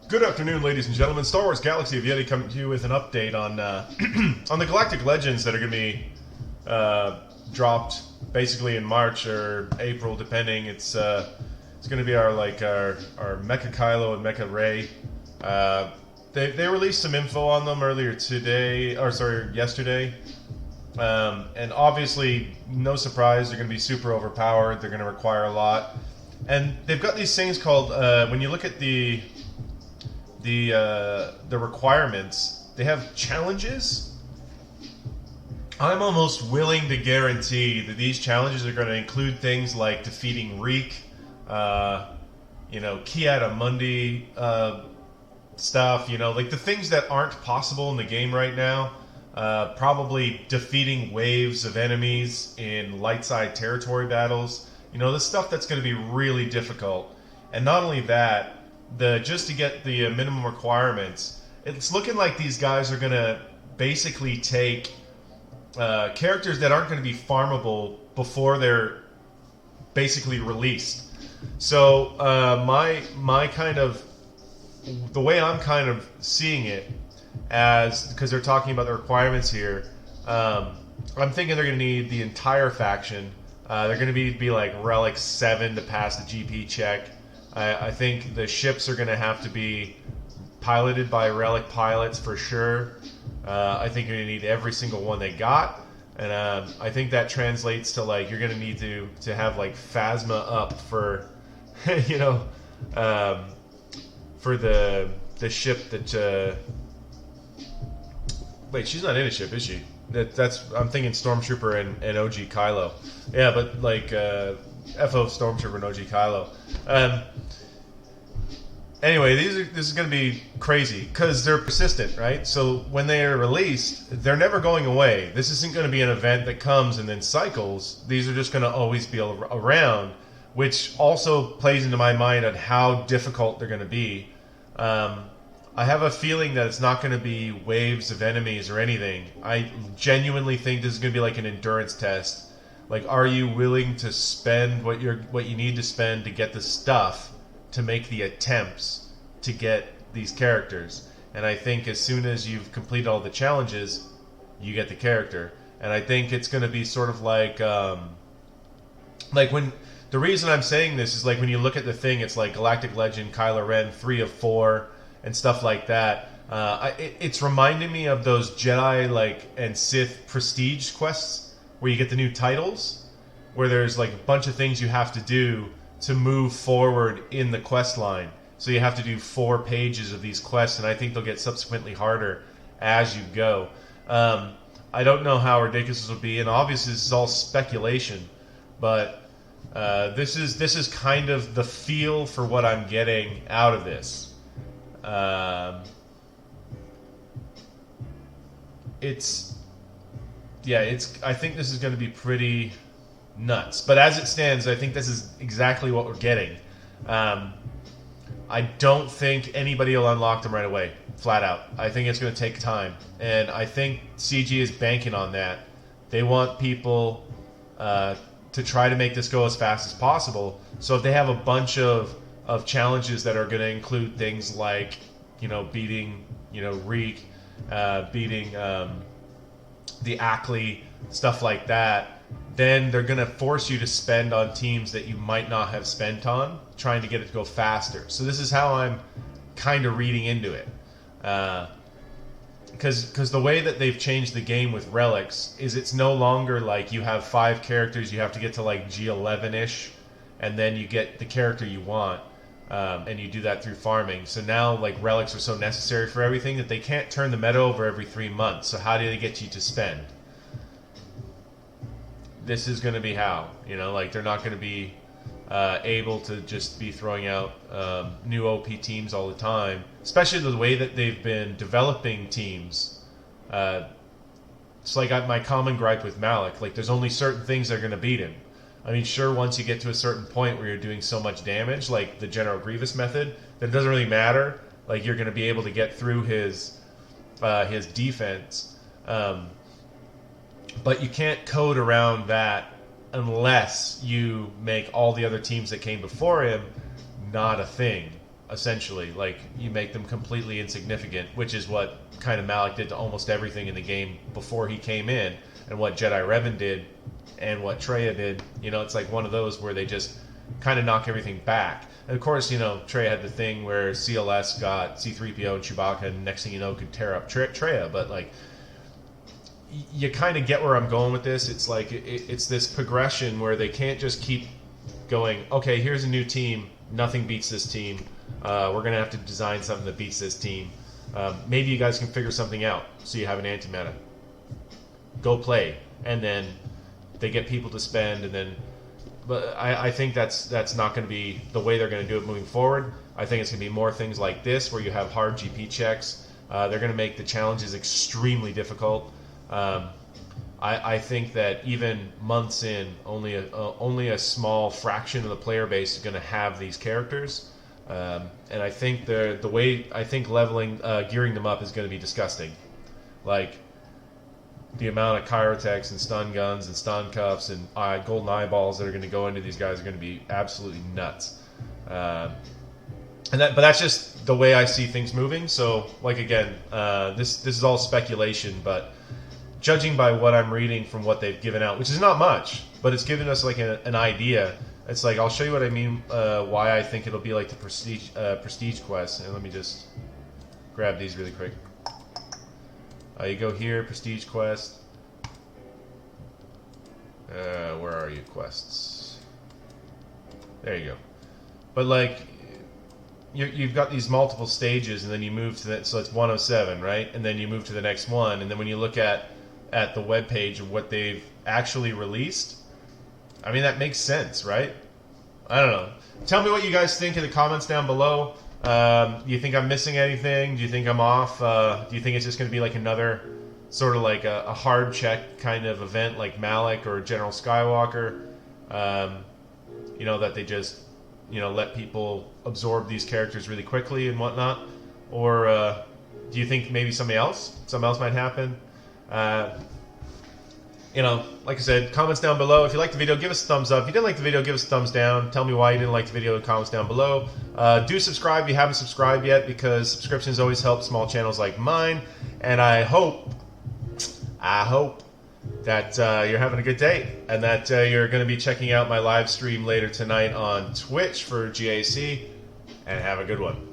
Good afternoon, ladies and gentlemen. Star Wars Galaxy of Yeti coming to you with an update on on the Galactic Legends that are going to be dropped basically in March or April, depending. It's going to be our Mecha Kylo and Mecha Rey. They released some info on them earlier today, or sorry, yesterday. And obviously, no surprise, they're going to be super overpowered. They're going to require a lot, and they've got these things called when you look at the requirements, they have challenges. I'm almost willing to guarantee that these challenges are going to include things like defeating Reek, Kiata Mundi stuff, like the things that aren't possible in the game right now. Probably defeating waves of enemies in light side territory battles. The stuff that's going to be really difficult. And not only that, just to get the minimum requirements, it's looking like these guys are going to basically take characters that aren't going to be farmable before they're basically released. So the way I'm kind of seeing it, as because they're talking about the requirements here, I'm thinking they're going to need the entire faction. They're going to be like Relic 7 to pass the GP check. I think the ships are going to have to be piloted by Relic pilots for sure. I think you're going to need every single one they got. And I think that translates to you're going to need to have Phasma up for, for the ship that... Wait, she's not in a ship, is she? I'm thinking Stormtrooper and OG Kylo. Yeah, but FO Stormtrooper and OG Kylo. Anyway, this is going to be crazy because they're persistent, right? So when they are released, they're never going away. This isn't going to be an event that comes and then cycles. These are just going to always be around, which also plays into my mind on how difficult they're going to be. I have a feeling that it's not going to be waves of enemies or anything. I genuinely think this is going to be like an endurance test. Are you willing to spend what you need to spend to get the stuff to make the attempts to get these characters? And I think as soon as you've completed all the challenges, you get the character. And I think it's going to be sort of when the reason I'm saying this is when you look at the thing, it's like Galactic Legend, Kylo Ren, 3 of 4. And stuff like that. It's reminding me of those Jedi and Sith prestige quests where you get the new titles, where there's a bunch of things you have to do to move forward in the quest line. So you have to do 4 pages of these quests, and I think they'll get subsequently harder as you go. I don't know how ridiculous this will be, and obviously this is all speculation, but this is kind of the feel for what I'm getting out of this. I think this is going to be pretty nuts. But as it stands, I think this is exactly what we're getting. I don't think anybody will unlock them right away, flat out. I think it's going to take time. And I think CG is banking on that. They want people to try to make this go as fast as possible. So if they have a bunch of challenges that are going to include things like, beating, Reek, beating the Ackley, stuff like that, then they're going to force you to spend on teams that you might not have spent on, trying to get it to go faster. So this is how I'm kind of reading into it. Because the way that they've changed the game with relics is it's no longer you have 5 characters, you have to get to G11-ish, and then you get the character you want. And you do that through farming. So now, relics are so necessary for everything that they can't turn the meta over every 3 months. So how do they get you to spend? This is going to be how. They're not going to be able to just be throwing out new OP teams all the time. Especially the way that they've been developing teams. It's my common gripe with Malik. There's only certain things that are going to beat him. I mean, sure, once you get to a certain point where you're doing so much damage, like the General Grievous method, then it doesn't really matter. You're going to be able to get through his defense. But you can't code around that unless you make all the other teams that came before him not a thing. essentially. Like, you make them completely insignificant, which is what kind of Malik did to almost everything in the game before he came in, and what Jedi Revan did, and what Traya did. You know, it's like one of those where they just kind of knock everything back. And of course, you know, Traya had the thing where CLS got C-3PO and Chewbacca, and next thing you know, could tear up Traya. But, like, you kind of get where I'm going with this. It's like, it's this progression where they can't just keep going, okay, here's a new team, nothing beats this team, we're going to have to design something that beats this team. Maybe you guys can figure something out so you have an antimatter. Go play. And then they get people to spend, and then... But I think that's not going to be the way they're going to do it moving forward. I think it's going to be more things like this, where you have hard GP checks. They're going to make the challenges extremely difficult. I think that even months in, only a small fraction of the player base is going to have these characters, and I think the way leveling, gearing them up is going to be disgusting. Like, the amount of Kyrotechs and stun guns and stun cuffs and golden eyeballs that are going to go into these guys are going to be absolutely nuts. But that's just the way I see things moving. So, like, again, this is all speculation, but judging by what I'm reading from what they've given out, which is not much, but it's given us like an idea. It's like, I'll show you what I mean, why I think it'll be like the prestige quest. And let me just grab these really quick. You go here, prestige quest. Where are you, quests? There you go. But, like, you've got these multiple stages, and then you move to that, so it's 107, right? And then you move to the next one, and then when you look at the web page of what they've actually released, I mean, that makes sense, right? I don't know. Tell me what you guys think in the comments down below. Do you think I'm missing anything? Do you think I'm off? Do you think it's just going to be like another sort of like a hard check kind of event like Malik or General Skywalker? You know, that they just, you know, let people absorb these characters really quickly and whatnot? Or do you think maybe something else might happen? You know, like I said, comments down below. If you liked the video, give us a thumbs up. If you didn't like the video, give us a thumbs down. Tell me why you didn't like the video in the comments down below. Do subscribe if you haven't subscribed yet, because subscriptions always help small channels like mine. And I hope that you're having a good day, and that you're going to be checking out my live stream later tonight on Twitch for GAC. And have a good one.